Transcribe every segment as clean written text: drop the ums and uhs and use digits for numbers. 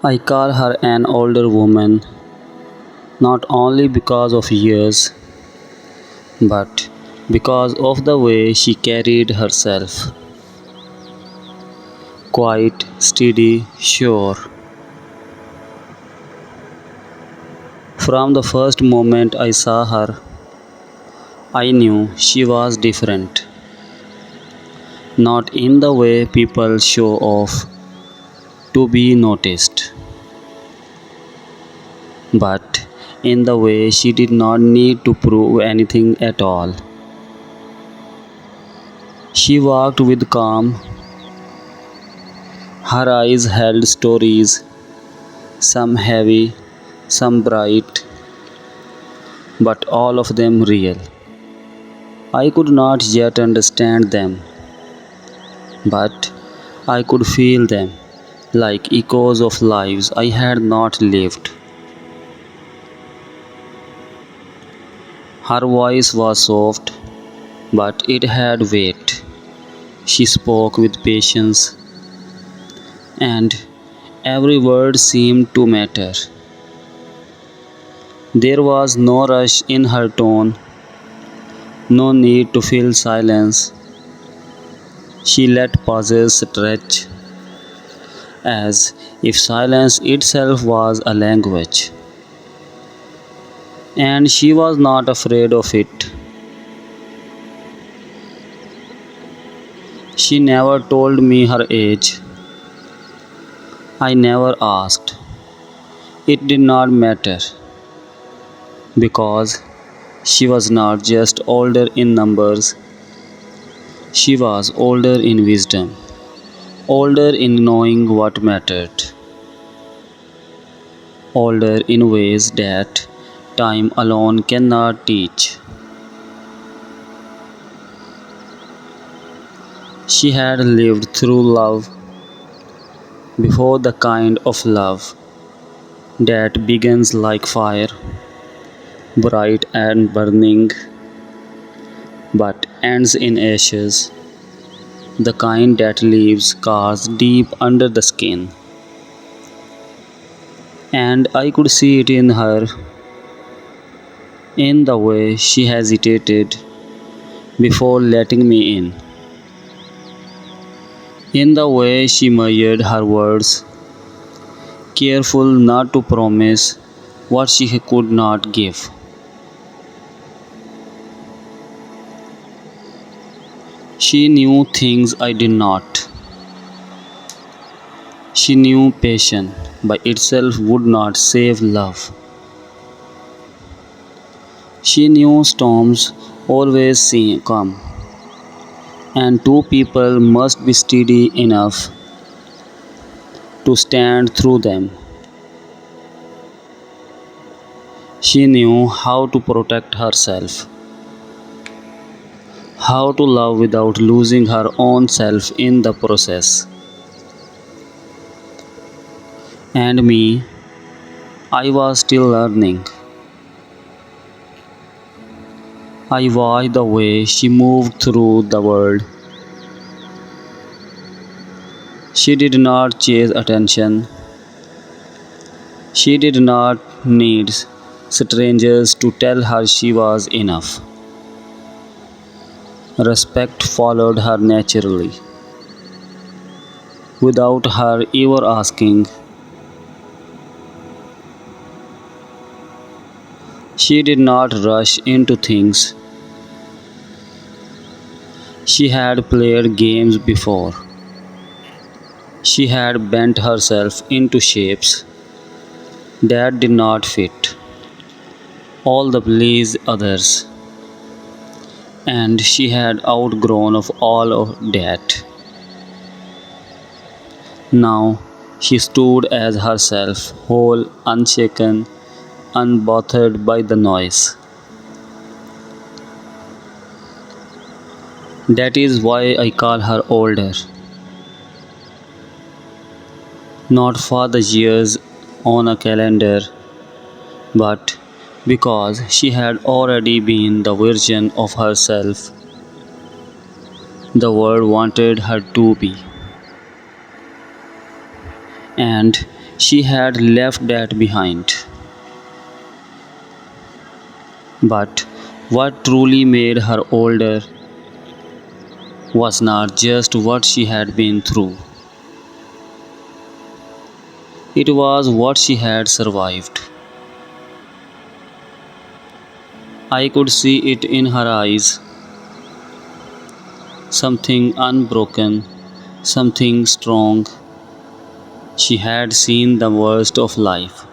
I call her an older woman not only because of years, but because of the way she carried herself. Quiet, steady, sure. From the first moment I saw her, I knew she was different. Not in the way people show off to be noticed, but in the way she did not need to prove anything at all. She walked with calm, her eyes held stories, some heavy, some bright, but all of them real. I could not yet understand them, but I could feel them like echoes of lives I had not lived. Her voice was soft, but it had weight. She spoke with patience, and every word seemed to matter. There was no rush in her tone, no need to fill silence. She let pauses stretch as if silence itself was a language. And she was not afraid of it. She never told me her age. I never asked. It did not matter because she was not just older in numbers, she was older in wisdom, older in knowing what mattered, older in ways that time alone cannot teach. She had lived through love before the kind of love that begins like fire, bright and burning, but ends in ashes, the kind that leaves scars deep under the skin. And I could see it in her, in the way she hesitated before letting me in, in the way she measured her words, careful not to promise what she could not give. She knew things I did not. She knew passion by itself would not save love. She knew storms always come, and two people must be steady enough to stand through them. She knew how to protect herself, how to love without losing her own self in the process. And me, I was still learning. I watched the way she moved through the world. She did not chase attention. She did not need strangers to tell her she was enough. Respect followed her naturally, without her ever asking. She did not rush into things. She had played games before. She had bent herself into shapes that did not fit all the please others, and she had outgrown of all of that. Now she stood as herself, whole, unshaken, unbothered by the noise. That is why I call her older, not for the years on a calendar, but because she had already been the version of herself the world wanted her to be. And She had left that behind. But what truly made her older was not just what she had been through, it was what she had survived. I could see it in her eyes, something unbroken, something strong. She had seen the worst of life,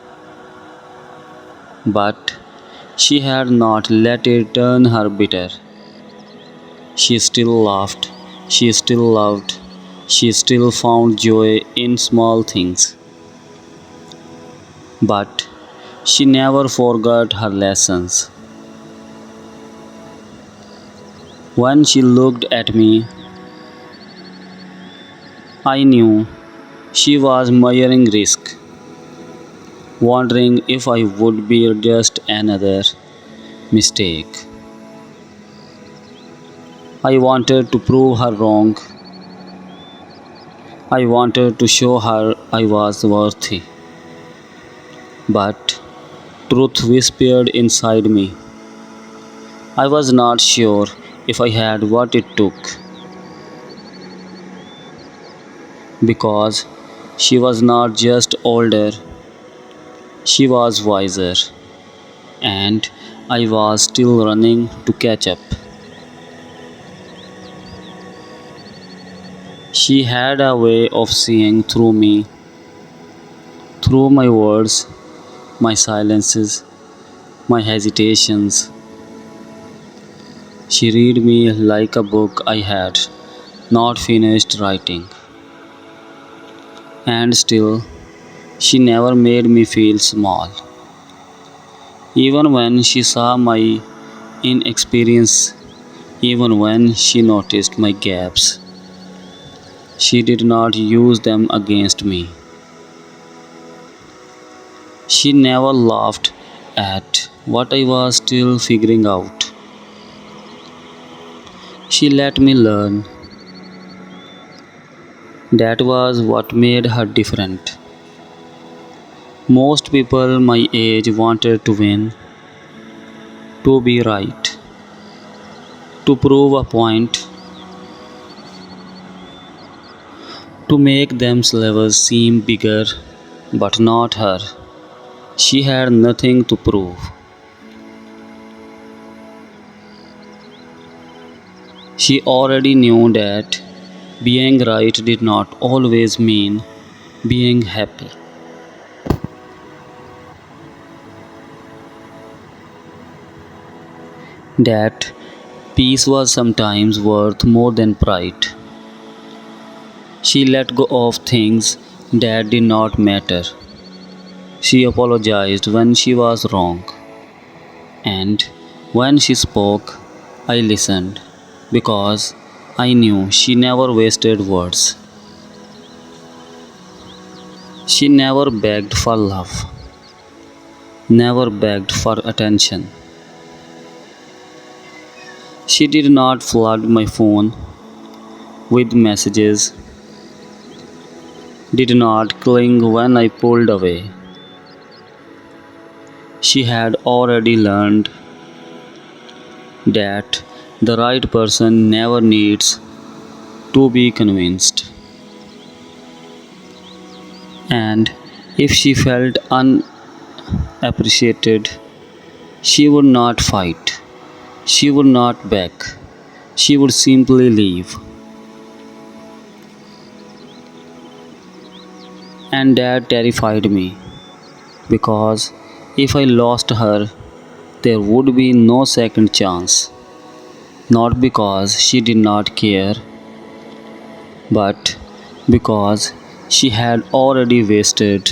but she had not let it turn her bitter. She still laughed, she still loved, she still found joy in small things. But she never forgot her lessons. When she looked at me, I knew she was measuring risk, wondering if I would be just another mistake. I wanted to prove her wrong. I wanted to show her I was worthy. But truth whispered inside me. I was not sure if I had what it took, because she was not just older, she was wiser, and I was still running to catch up. She had a way of seeing through me, through my words, my silences, my hesitations. She read me like a book I had not finished writing. And still, she never made me feel small. Even when she saw my inexperience, even when she noticed my gaps, she did not use them against me. She never laughed at what I was still figuring out. She let me learn. That was what made her different. Most people my age wanted to win, to be right, to prove a point, to make themselves seem bigger, but not her. She had nothing to prove. She already knew that being right did not always mean being happy. That peace was sometimes worth more than pride. She let go of things that did not matter. She apologized when she was wrong. And when she spoke, I listened because I knew she never wasted words. She never begged for love, never begged for attention. She did not flood my phone with messages, did not cling when I pulled away. She had already learned that the right person never needs to be convinced. And if she felt unappreciated, she would not fight, she would not beg, she would simply leave. And that terrified me because if I lost her, there would be no second chance. Not because she did not care, but because she had already wasted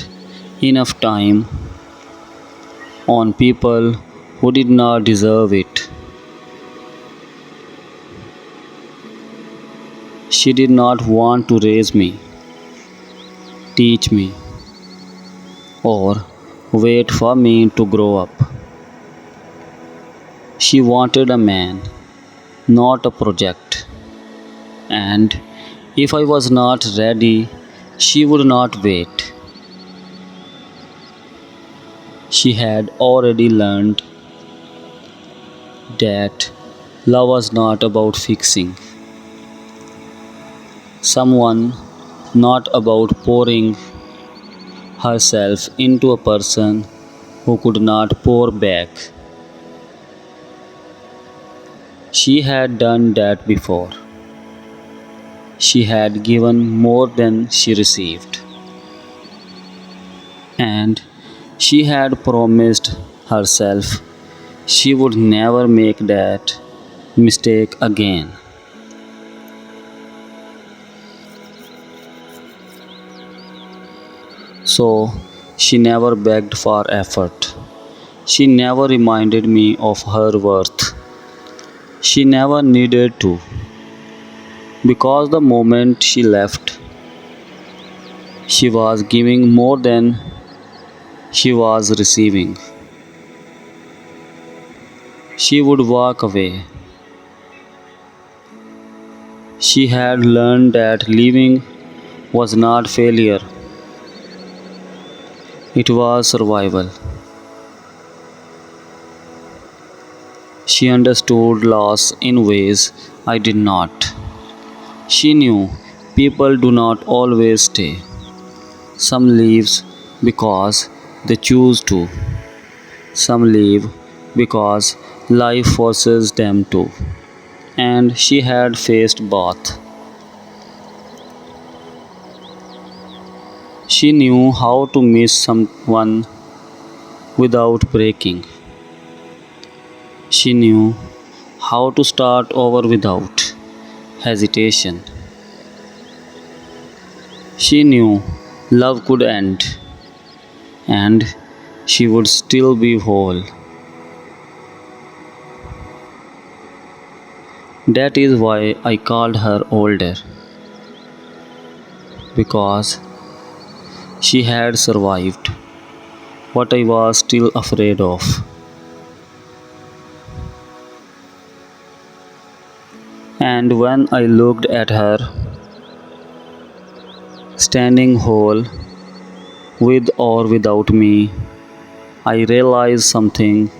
enough time on people who did not deserve it. She did not want to raise me, teach me, or wait for me to grow up. She wanted a man, not a project. And if I was not ready, she would not wait. She had already learned that love was not about fixing someone, not about pouring herself into a person who could not pour back. She had done that before. She had given more than she received. And she had promised herself she would never make that mistake again. So she never begged for effort. She never reminded me of her worth. She never needed to, because the moment she left, she was giving more than she was receiving. She would walk away. She had learned that leaving was not failure, it was survival. She understood loss in ways I did not. She knew people do not always stay. Some leaves because they choose to. Some leave because life forces them to. And she had faced both. She knew how to miss someone without breaking. She knew how to start over without hesitation. She knew love could end and she would still be whole. That is why I called her older, because she had survived what I was still afraid of. And when I looked at her, standing whole, with or without me, I realized something.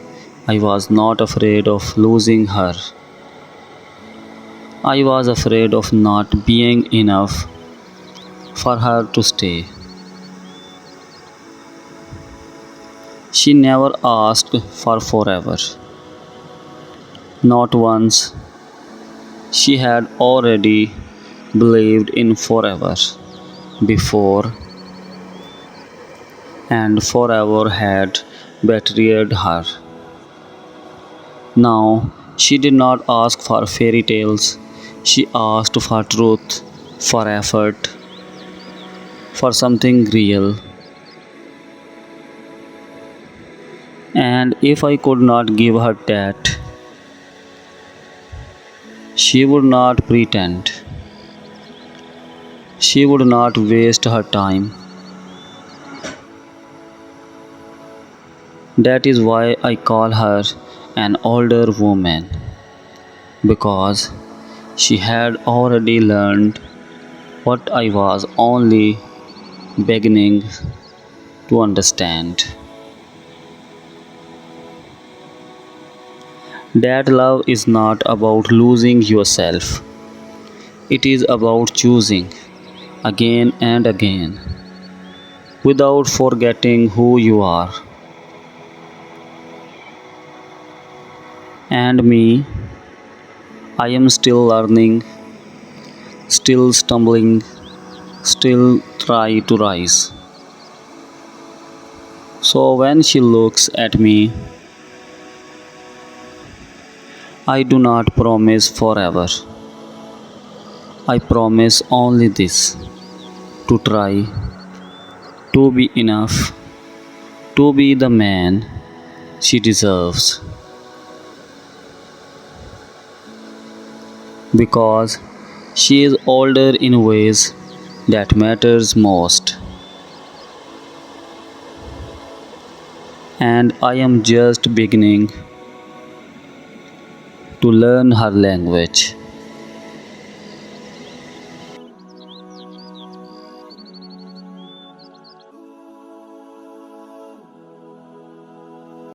I was not afraid of losing her. I was afraid of not being enough for her to stay. She never asked for forever. Not once. She had already believed in forever before, and forever had betrayed her. Now she did not ask for fairy tales, she asked for truth, for effort, for something real. And if I could not give her that, she would not pretend. She would not waste her time. That is why I call her an older woman, because she had already learned what I was only beginning to understand. That love is not about losing yourself, it is about choosing again and again without forgetting who you are. And me, I am still learning, still stumbling, still try to rise. So when she looks at me, I do not promise forever. I promise only this: to try, to be enough, to be the man she deserves. Because she is older in ways that matters most, and I am just beginning to learn her language.